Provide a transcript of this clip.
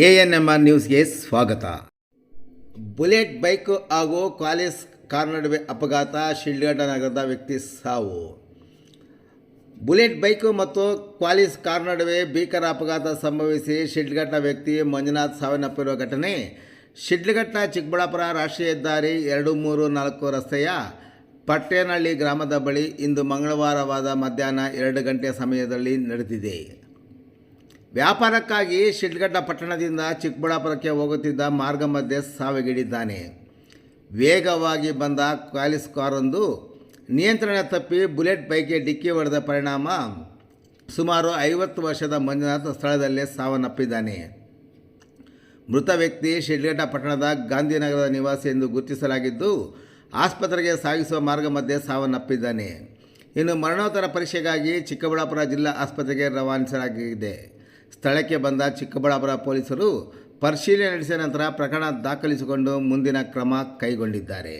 ANMR ನ್ಯೂಸ್ಗೆ ಸ್ವಾಗತ. Bullet bike ಹಾಗೂ ಕ್ವಾಲಿಸ್ ಕಾರ್ ನಡುವೆ ಅಪಘಾತ, ಶಿಡ್ಲಘಟ್ಟ ನಗರದ ವ್ಯಕ್ತಿ ಸಾವು. ಬುಲೆಟ್ ಬೈಕ್ ಮತ್ತು ಕ್ವಾಲಿಸ್ ಕಾರ್ ನಡುವೆ ಭೀಕರ ಅಪಘಾತ ಸಂಭವಿಸಿ ಶಿಡ್ಲಘಟ್ಟ ವ್ಯಕ್ತಿ ಮಂಜುನಾಥ್ ಸಾವನ್ನಪ್ಪಿರುವ ಘಟನೆ ಶಿಡ್ಲಘಟ್ಟ ಚಿಕ್ಕಬಳ್ಳಾಪುರ ರಾಷ್ಟ್ರೀಯ ಹೆದ್ದಾರಿ 234 ರಸ್ತೆಯ ಪಟ್ಟೇನಹಳ್ಳಿ ಗ್ರಾಮದ ಬಳಿ ಇಂದು ಮಂಗಳವಾರವಾದ ಮಧ್ಯಾಹ್ನ 2 ಗಂಟೆ ಸಮಯದಲ್ಲಿ ನಡೆದಿದೆ. ವ್ಯಾಪಾರಕ್ಕಾಗಿ ಶಿಡ್ಲಘಟ್ಟ ಪಟ್ಟಣದಿಂದ ಚಿಕ್ಕಬಳ್ಳಾಪುರಕ್ಕೆ ಹೋಗುತ್ತಿದ್ದ ಮಾರ್ಗ ಮಧ್ಯೆ ಸಾವಿಗೀಡಿದ್ದಾನೆ. ವೇಗವಾಗಿ ಬಂದ ಕ್ವಾಲಿಸ್ ಕಾರೊಂದು ನಿಯಂತ್ರಣ ತಪ್ಪಿ ಬುಲೆಟ್ ಬೈಕ್ಗೆ ಡಿಕ್ಕಿ ಹೊಡೆದ ಪರಿಣಾಮ ಸುಮಾರು 50 ವರ್ಷದ ಮಂಜುನಾಥ್ ಸ್ಥಳದಲ್ಲೇ ಸಾವನ್ನಪ್ಪಿದ್ದಾನೆ. ಮೃತ ವ್ಯಕ್ತಿ ಶಿಡ್ಲಘಟ್ಟ ಪಟ್ಟಣದ ಗಾಂಧಿನಗರದ ನಿವಾಸಿ ಎಂದು ಗುರುತಿಸಲಾಗಿದ್ದು, ಆಸ್ಪತ್ರೆಗೆ ಸಾಗಿಸುವ ಮಾರ್ಗ ಮಧ್ಯೆ ಸಾವನ್ನಪ್ಪಿದ್ದಾನೆ. ಇನ್ನು ಮರಣೋತ್ತರ ಪರೀಕ್ಷೆಗಾಗಿ ಚಿಕ್ಕಬಳ್ಳಾಪುರ ಜಿಲ್ಲಾ ಆಸ್ಪತ್ರೆಗೆ ರವಾನಿಸಲಾಗಿದೆ. ಸ್ಥಳಕ್ಕೆ ಬಂದ ಚಿಕ್ಕಬಳ್ಳಾಪುರ ಪೊಲೀಸರು ಪರಿಶೀಲನೆ ನಡೆಸಿದ ನಂತರ ಪ್ರಕರಣ ದಾಖಲಿಸಿಕೊಂಡು ಮುಂದಿನ ಕ್ರಮ ಕೈಗೊಂಡಿದ್ದಾರೆ.